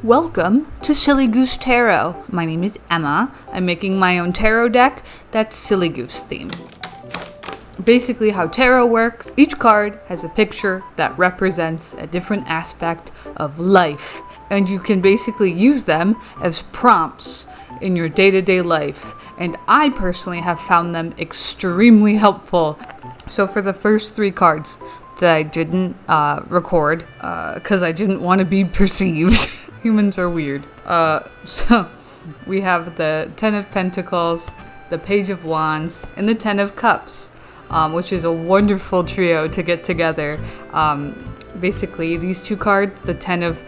Welcome to Silly Goose Tarot. My name is Emma. I'm making my own tarot deck that's Silly Goose themed. Basically how tarot works, each card has a picture that represents a different aspect of life, and you can basically use them as prompts in your day-to-day life, and I personally have found them extremely helpful. So for the first 3 cards that I didn't record because I didn't want to be perceived. Humans are weird. So we have the 10 of Pentacles, the Page of Wands, and the 10 of Cups, which is a wonderful trio to get together. Basically, these 2 cards, the 10 of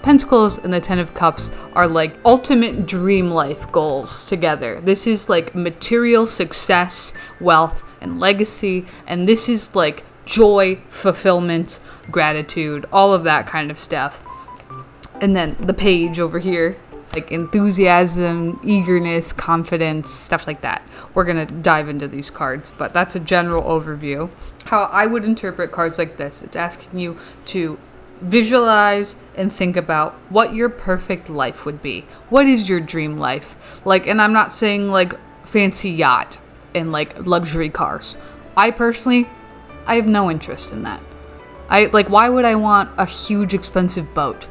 Pentacles and the 10 of Cups, are like ultimate dream life goals together. This is like material success, wealth, and legacy, and this is like joy, fulfillment, gratitude, all of that kind of stuff. And then the page over here, like enthusiasm, eagerness, confidence, stuff like that. We're going to dive into these cards, but that's a general overview. How I would interpret cards like this, it's asking you to visualize and think about what your perfect life would be. What is your dream life? Like, and I'm not saying like fancy yacht and like luxury cars. I have no interest in that. Why would I want a huge expensive boat?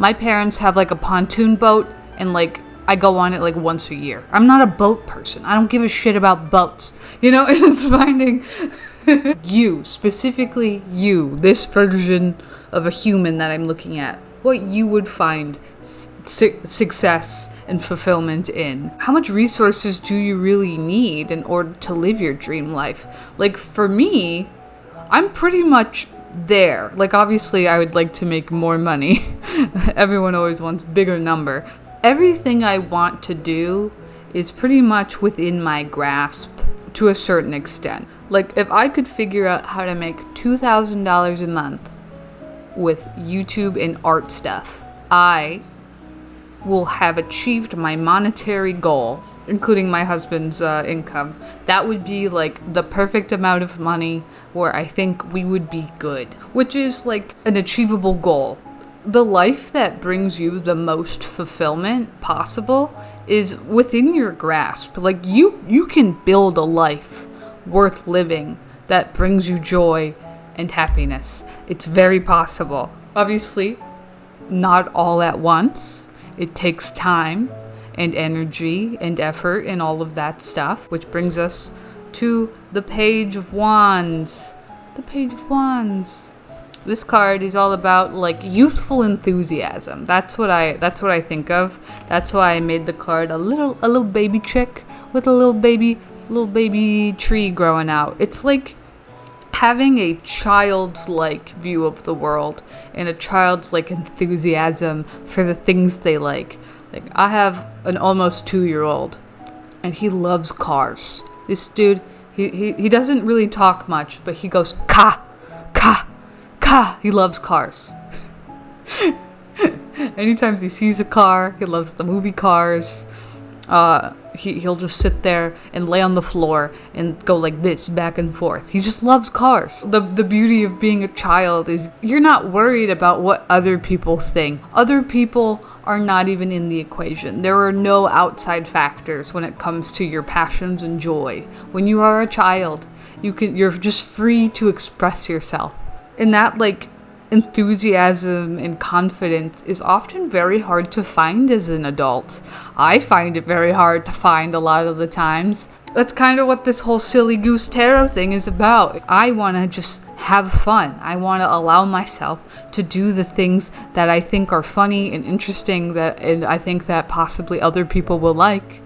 My parents have like a pontoon boat, and like I go on it like once a year. I'm not a boat person. I don't give a shit about boats. You know, it's finding you, specifically you, this version of a human that I'm looking at, what you would find success and fulfillment in. How much resources do you really need in order to live your dream life? Like for me, I'm pretty much there. Like obviously I would like to make more money. Everyone always wants bigger number. Everything I want to do is pretty much within my grasp to a certain extent. Like if I could figure out how to make $2,000 a month with YouTube and art stuff, I will have achieved my monetary goal, including my husband's income. That would be like the perfect amount of money where I think we would be good, which is like an achievable goal. The life that brings you the most fulfillment possible is within your grasp. Like you can build a life worth living that brings you joy and happiness. It's very possible. Obviously, not all at once. It takes time and energy and effort and all of that stuff, which brings us to the Page of Wands. The Page of Wands. This card is all about like youthful enthusiasm. That's what I think of. That's why I made the card a little baby chick with a little baby tree growing out. It's like having a child's like view of the world and a child's like enthusiasm for the things they like. Like I have an almost 2-year-old and he loves cars. This dude, he doesn't really talk much, but he goes ka ka ka. He loves cars. Anytime he sees a car, he loves the movie Cars. He'll just sit there and lay on the floor and go like this back and forth. He just loves cars. The beauty of being a child is you're not worried about what other people think. Other people are not even in the equation. There are no outside factors when it comes to your passions and joy. When you are a child, you're just free to express yourself. And that like enthusiasm and confidence is often very hard to find as an adult. I find it very hard to find a lot of the times. That's kind of what this whole Silly Goose Tarot thing is about. I want to just have fun. I want to allow myself to do the things that I think are funny and interesting, and I think that possibly other people will like,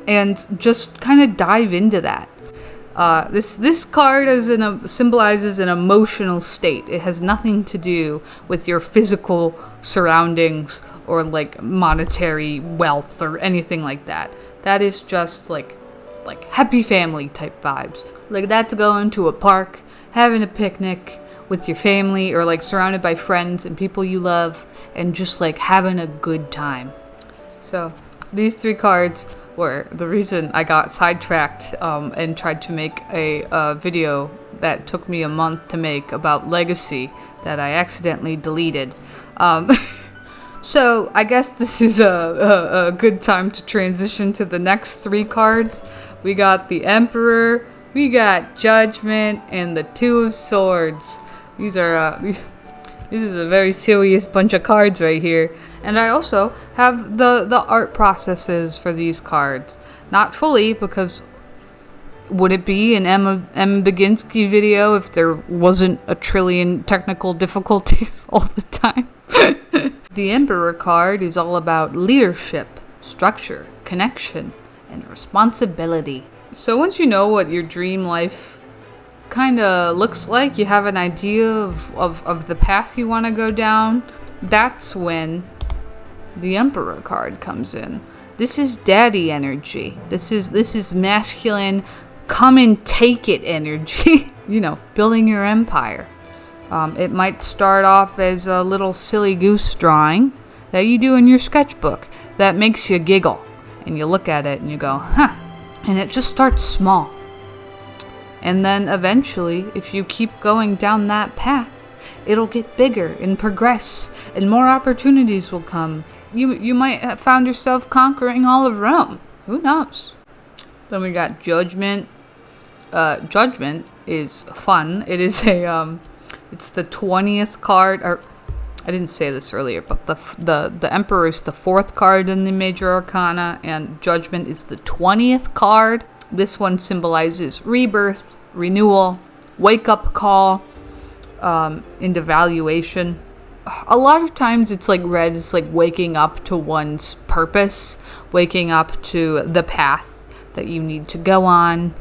and just kind of dive into that. This card symbolizes an emotional state. It has nothing to do with your physical surroundings or like monetary wealth or anything like that. That is just like happy family type vibes. Like that's going to a park, having a picnic with your family, or like surrounded by friends and people you love, and just like having a good time. So these 3 cards were the reason I got sidetracked and tried to make a video that took me a month to make about legacy that I accidentally deleted. So I guess this is a good time to transition to the next 3 cards. We got the Emperor, we got Judgment, and the Two of Swords. These are this is a very serious bunch of cards right here. And I also have the art processes for these cards. Not fully, because would it be an Emma Baginski video if there wasn't a trillion technical difficulties all the time? The Emperor card is all about leadership, structure, connection, and responsibility. So once you know what your dream life kind of looks like, you have an idea of the path you want to go down, that's when the Emperor card comes in. This is daddy energy. This is masculine, come and take it energy. You know, building your empire. It might start off as a little silly goose drawing that you do in your sketchbook that makes you giggle. And you look at it and you go, huh. And it just starts small. And then eventually, if you keep going down that path, it'll get bigger and progress, and more opportunities will come. You might have found yourself conquering all of Rome. Who knows? Then we got Judgment. Judgment is fun. It is it's the 20th card. Or I didn't say this earlier, but the Emperor is the 4th card in the Major Arcana, and Judgment is the 20th card. This one symbolizes rebirth, renewal, wake-up call, individuation. A lot of times it's like read as like waking up to one's purpose, waking up to the path that you need to go on,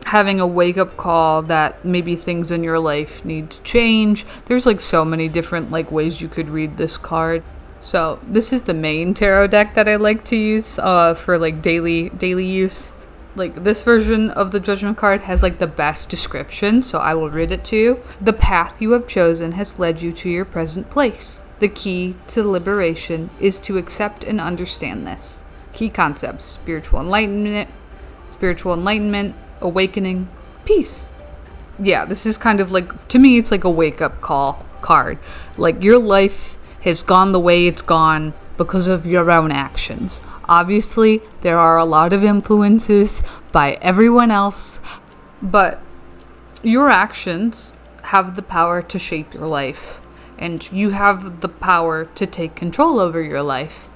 having a wake-up call that maybe things in your life need to change. There's like so many different like ways you could read this card. So this is the main tarot deck that I like to use for like daily use. Like this version of the Judgment card has like the best description, so I will read it to you. The path you have chosen has led you to your present place. The key to liberation is to accept and understand this. Key concepts: spiritual enlightenment, awakening, peace. Yeah, this is kind of like, to me, it's like a wake-up call card. Like your life has gone the way it's gone because of your own actions. Obviously, there are a lot of influences by everyone else, but your actions have the power to shape your life, and you have the power to take control over your life.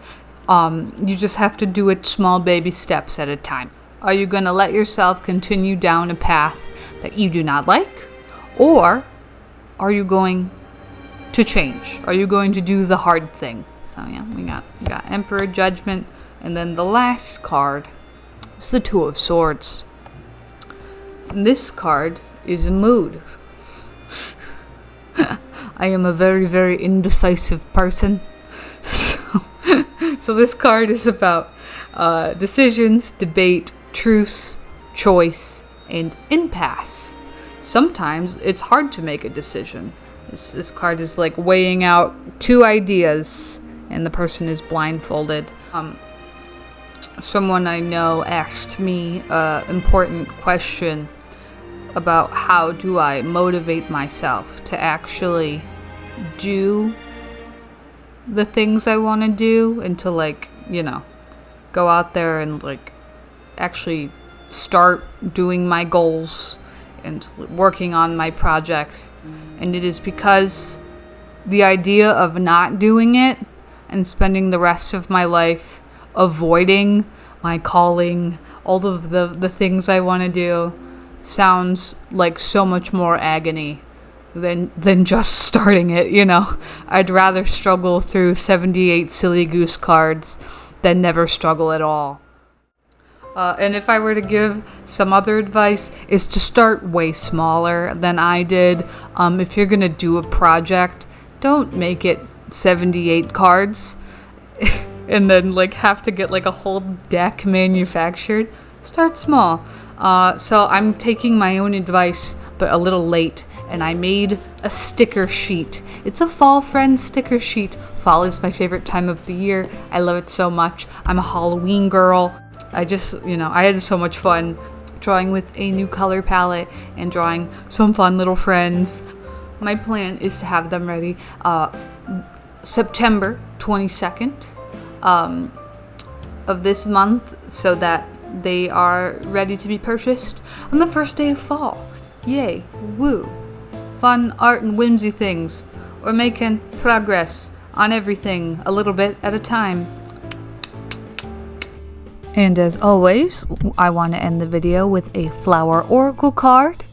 You just have to do it small baby steps at a time. Are you going to let yourself continue down a path that you do not like? Or are you going to change? Are you going to do the hard thing? So yeah, we got Emperor, Judgment, and then the last card is the Two of Swords. And this card is a mood. I am a very, very indecisive person. So this card is about decisions, debate, truce, choice, and impasse. Sometimes it's hard to make a decision. This card is like weighing out 2 ideas, and the person is blindfolded. Someone I know asked me an important question about how do I motivate myself to actually do the things I want to do, and to like, you know, go out there and like actually start doing my goals and working on my projects. And it is because the idea of not doing it and spending the rest of my life avoiding my calling, all of the things I want to do, sounds like so much more agony than just starting it, you know. I'd rather struggle through 78 silly goose cards than never struggle at all. And if I were to give some other advice, is to start way smaller than I did. If you're going to do a project, don't make it 78 cards and then like have to get like a whole deck manufactured. Start small. So I'm taking my own advice, but a little late, and I made a sticker sheet. It's a fall friend sticker sheet. Fall is my favorite time of the year. I love it so much. I'm a Halloween girl. I just, you know, I had so much fun drawing with a new color palette, and drawing some fun little friends. My plan is to have them ready September 22nd of this month, so that they are ready to be purchased on the first day of fall. Yay, woo. Fun art and whimsy things. We're making progress on everything a little bit at a time. And as always, I want to end the video with a flower oracle card.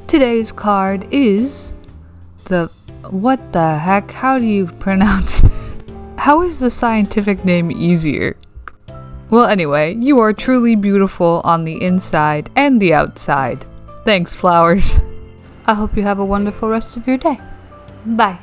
Today's card is what the heck? How do you pronounce that? How is the scientific name easier? Well, anyway, you are truly beautiful on the inside and the outside. Thanks, flowers. I hope you have a wonderful rest of your day. Bye.